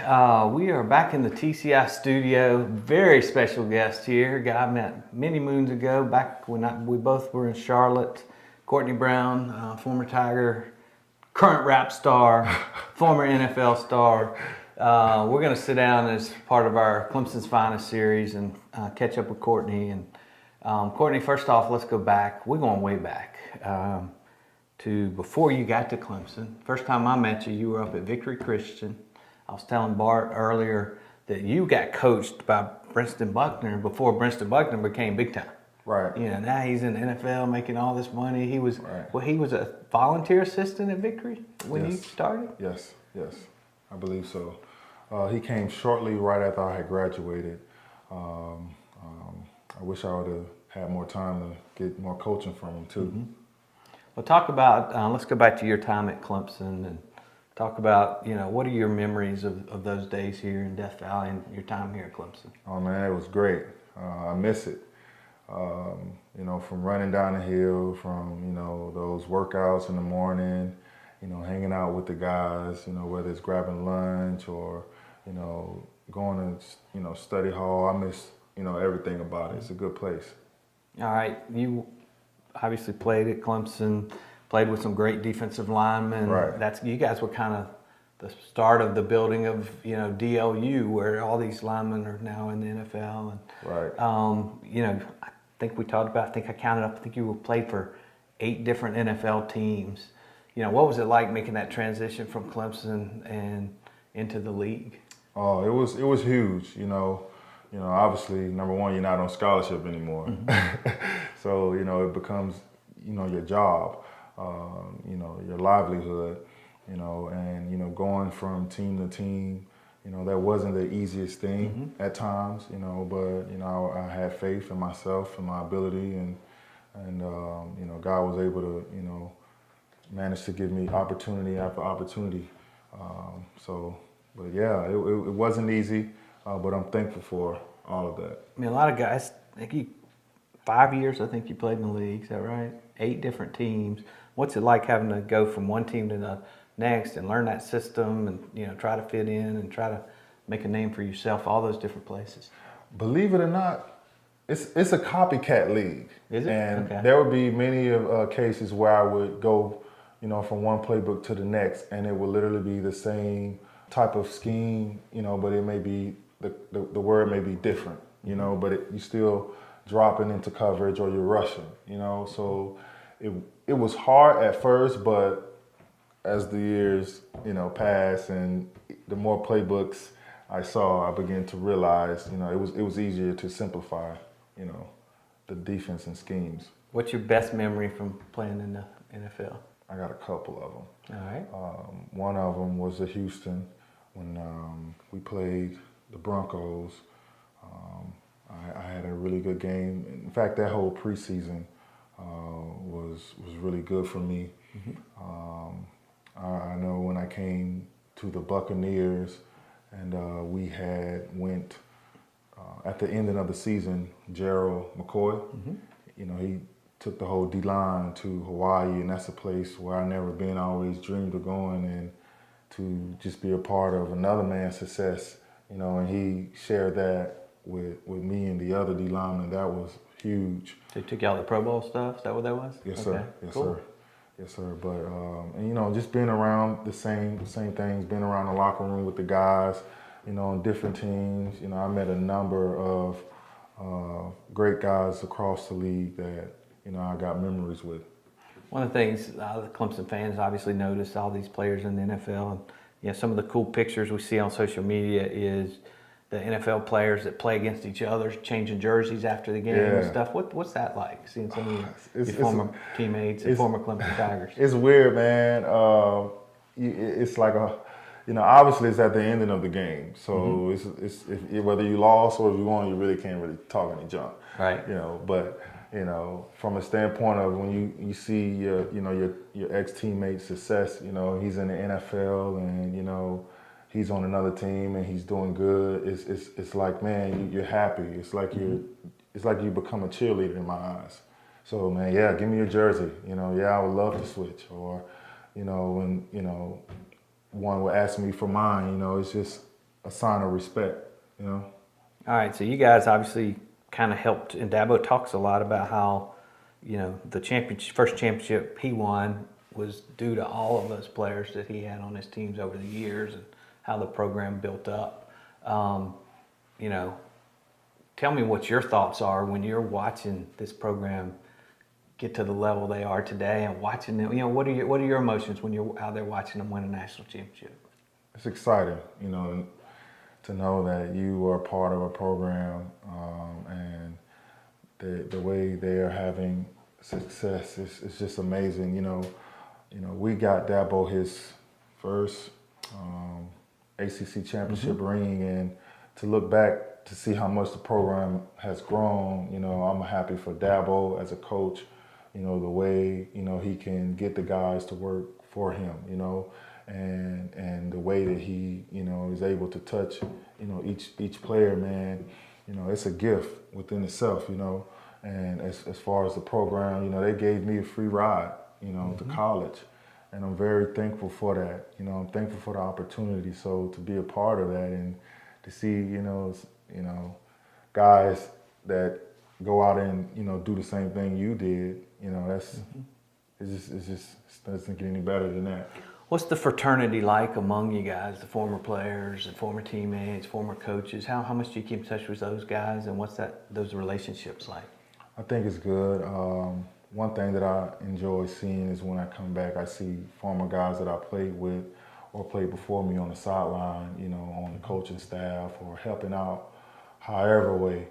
We are back in the TCI studio. Very special guest here. A guy I met many moons ago, back when we both were in Charlotte. Kourtnei Brown, former Tiger, current rap star, former NFL star. We're going to sit down as part of our Clemson's Finest series and catch up with Kourtnei. And Kourtnei, first off, let's go back. We're going way back to before you got to Clemson. First time I met you, you were up at Victory Christian. I was telling Bart earlier that you got coached by Brenston Buckner before Brenston Buckner became big time. Right. You know, now he's in the NFL making all this money. He was right. he was a volunteer assistant at Victory when you started? Yes, I believe so. He came shortly right after I had graduated. I wish I would have had more time to get more coaching from him too. Mm-hmm. Well, talk about, let's go back to your time at Clemson and talk about, you know, what are your memories of those days here in Death Valley and your time here at Clemson? Oh man, it was great. I miss it. You know, from running down the hill, from, you know, those workouts in the morning, you know, hanging out with the guys, you know, whether it's grabbing lunch or, you know, going to, you know, study hall. I miss, you know, everything about it. It's a good place. All right. You obviously played at Clemson, played with some great defensive linemen. Right. You guys were kind of the start of the building of, you know, DLU, where all these linemen are now in the NFL. And, right. You know, I think we talked about, I think I counted up, I think you played for 8 different NFL teams. You know, what was it like making that transition from Clemson and into the league? Oh, it was huge, you know. You know, obviously, number one, you're not on scholarship anymore. Mm-hmm. So, you know, it becomes, you know, your job, you know, your livelihood, you know, and, you know, going from team to team, you know, that wasn't the easiest thing at times, you know, but, you know, I had faith in myself and my ability and you know, God was able to, you know, manage to give me opportunity after opportunity. But yeah, it wasn't easy. But I'm thankful for all of that. I mean, a lot of guys, I think 5 years, I think you played in the league, is that right? 8 different teams. What's it like having to go from one team to the next and learn that system and, you know, try to fit in and try to make a name for yourself, all those different places? Believe it or not, it's a copycat league. Is it? And okay. There would be many cases where I would go, you know, from one playbook to the next, and it would literally be the same type of scheme, you know, but it may be the word may be different, you know, but you still dropping into coverage or you're rushing, you know. So it was hard at first, but as the years, you know, passed and the more playbooks I saw, I began to realize, you know, it was easier to simplify, you know, the defense and schemes. What's your best memory from playing in the NFL? I got a couple of them. All right. One of them was at Houston when we played the Broncos. I had a really good game. In fact, that whole preseason was really good for me. Mm-hmm. I know when I came to the Buccaneers and we went at the ending of the season, Gerald McCoy, you know, he took the whole D-line to Hawaii, and that's a place where I never been. I always dreamed of going, and to just be a part of another man's success, you know, and he shared that with me and the other D linemen. That was huge. So he took you out the Pro Bowl stuff? Is that what that was? Yes, okay. sir. Yes, cool. sir. Yes, sir. But and you know, just being around the same things, being around the locker room with the guys, you know, on different teams. You know, I met a number of great guys across the league that, you know, I got memories with. One of the things the Clemson fans obviously notice all these players in the NFL, and you know, some of the cool pictures we see on social media is the NFL players that play against each other, changing jerseys after the game and stuff. What's that like, seeing some of your former teammates and former Clemson Tigers? It's weird, man. It's like you know, obviously it's at the ending of the game, so it's whether you lost or if you won, you really can't really talk any junk, right? You know, but you know, from a standpoint of when you see your ex-teammate's success, you know, he's in the NFL and, you know, he's on another team and he's doing good. It's like, man, you're happy. It's like you become a cheerleader in my eyes. So, man, yeah, give me your jersey. You know, yeah, I would love to switch. Or, you know, when, you know, one would ask me for mine, you know, it's just, a sign of respect, you know. All right, so you guys obviously kind of helped, and Dabo talks a lot about how, you know, the first championship he won was due to all of those players that he had on his teams over the years and how the program built up. You know, tell me what your thoughts are when you're watching this program get to the level they are today and watching them. You know, what are your emotions when you're out there watching them win a national championship? It's exciting, you know, to know that you are part of a program and the way they are having success is just amazing. You know, we got Dabo his first ACC championship ring, and to look back to see how much the program has grown, you know, I'm happy for Dabo as a coach. You know, the way, you know, he can get the guys to work for him, you know, and the way that he, you know, is able to touch, you know, each player, man, you know, it's a gift within itself, you know. And as far as the program, you know, they gave me a free ride, you know, to college. And I'm very thankful for that. You know, I'm thankful for the opportunity. So to be a part of that and to see, you know, guys that go out and, you know, do the same thing you did, you know, that's, it doesn't get any better than that. What's the fraternity like among you guys, the former players and former teammates, former coaches? How much do you keep in touch with those guys, and what's those relationships like? I think it's good. One thing that I enjoy seeing is when I come back, I see former guys that I played with or played before me on the sideline, you know, on the coaching staff or helping out however way,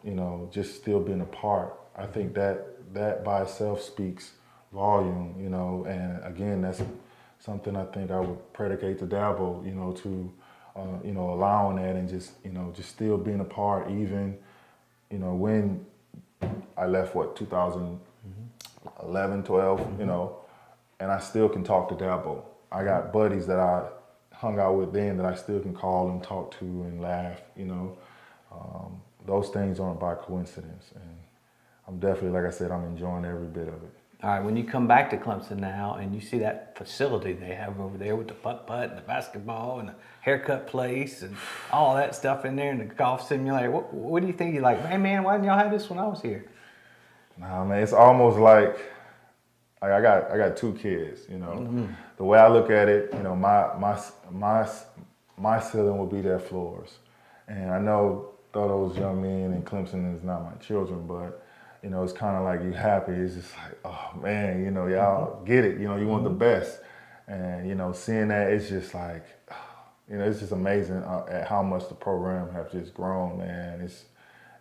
you know, just still being a part. I think that by itself speaks volume, you know, and again, that's something I think I would predicate to Dabo, you know, to, you know, allowing that and just, you know, just still being a part even, you know, when I left, 2011, 12, you know, and I still can talk to Dabo. I got buddies that I hung out with then that I still can call and talk to and laugh, you know. Those things aren't by coincidence. And I'm definitely, like I said, I'm enjoying every bit of it. All right, when you come back to Clemson now and you see that facility they have over there with the putt-putt and the basketball and the haircut place and all that stuff in there and the golf simulator, what do you think? You're like, hey, man, why didn't y'all have this when I was here? Nah, man, it's almost like I got two kids, you know. The way I look at it, you know, my ceiling will be their floors. And I know those young men in Clemson is not my children, but you know, it's kind of like you happy. It's just like, oh man, you know, y'all get it. You know, you want the best, and you know, seeing that, it's just like, you know, it's just amazing at how much the program have just grown, man.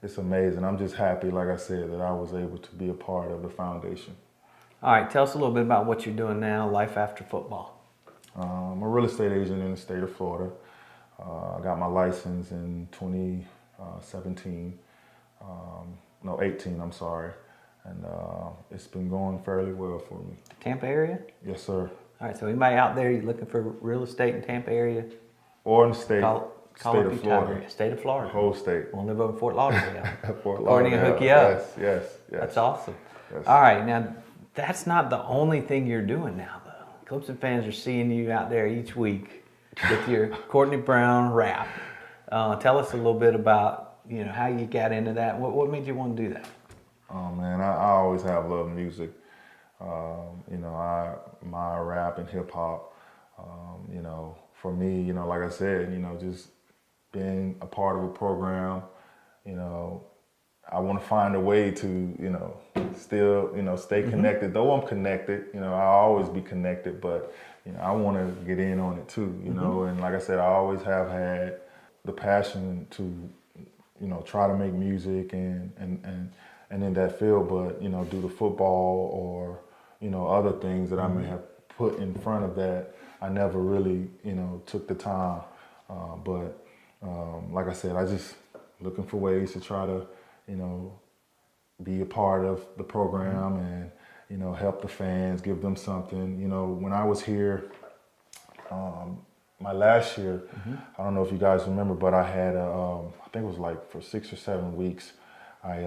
It's amazing. I'm just happy, like I said, that I was able to be a part of the foundation. All right, tell us a little bit about what you're doing now, life after football. I'm a real estate agent in the state of Florida. I got my license in 2017. No, 18, I'm sorry. And it's been going fairly well for me. Tampa area? Yes, sir. All right, so anybody out there, you looking for real estate in Tampa area? Or in the state, Call state up of Florida. State of Florida. The whole state. We'll live over in Fort Lauderdale. Fort Courtney Lauderdale. can hook you up. Yes. That's awesome. Yes. All right, now that's not the only thing you're doing now, though. Clemson fans are seeing you out there each week with your Kourtnei Brown rap. Tell us a little bit about, you know, how you got into that. What made you want to do that? Oh man, I always have loved music. You know, my rap and hip hop. You know, for me, you know, like I said, you know, just being a part of a program. You know, I want to find a way to, you know, still, you know, stay connected. Though I'm connected, you know, I'll always be connected, but you know, I want to get in on it too. You know, and like I said, I always have had the passion to, you know, try to make music and in that field, but you know, due to football or you know other things that I may have put in front of that, I never really, you know, took the time. But like I said, I just looking for ways to try to, you know, be a part of the program and you know help the fans, give them something. You know, when I was here, my last year, I don't know if you guys remember, but I had I think it was like for 6 or 7 weeks, I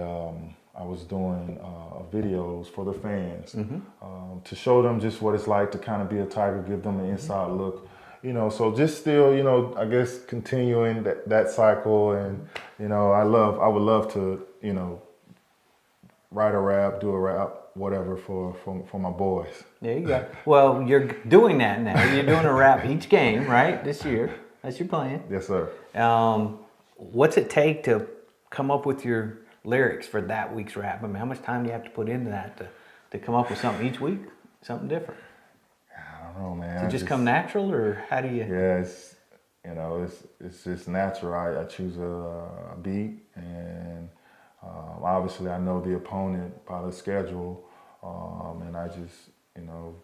was doing videos for the fans to show them just what it's like to kind of be a Tiger, give them an inside look, you know, so just still, you know, I guess continuing that cycle, and you know, I would love to, you know, write a rap, do a rap, whatever for my boys. There you go. Well, you're doing that now. You're doing a rap each game, right? This year. That's your plan. Yes, sir. What's it take to come up with your lyrics for that week's rap? I mean, how much time do you have to put into that to come up with something each week, something different? I don't know, man. Does it just come natural, or how do you? Yeah, it's, you know, it's just natural. I choose a beat, and obviously I know the opponent by the schedule, and I just, you know,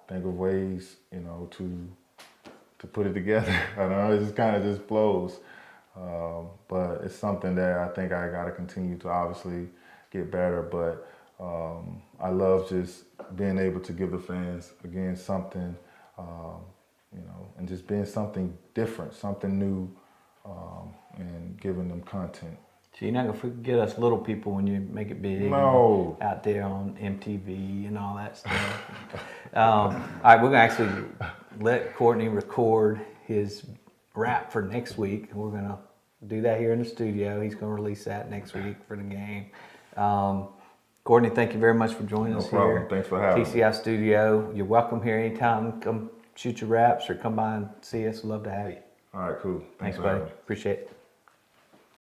think of ways, you know, to put it together. I don't know, it just kind of just flows. But it's something that I think I got to continue to obviously get better. But I love just being able to give the fans, again, something, you know, and just being something different, something new, and giving them content. So you're not going to forget us little people when you make it big. No. Out there on MTV and all that stuff. All right, we're going to actually let Kourtnei record his rap for next week. We're going to do that here in the studio. He's going to release that next week for the game. Kourtnei, thank you very much for joining us No problem. here. Thanks for having me. TCI studio. You're welcome here anytime. Come shoot your raps or come by and see us. We'd love to have you. All right, cool. Thanks for buddy. having me. Appreciate it.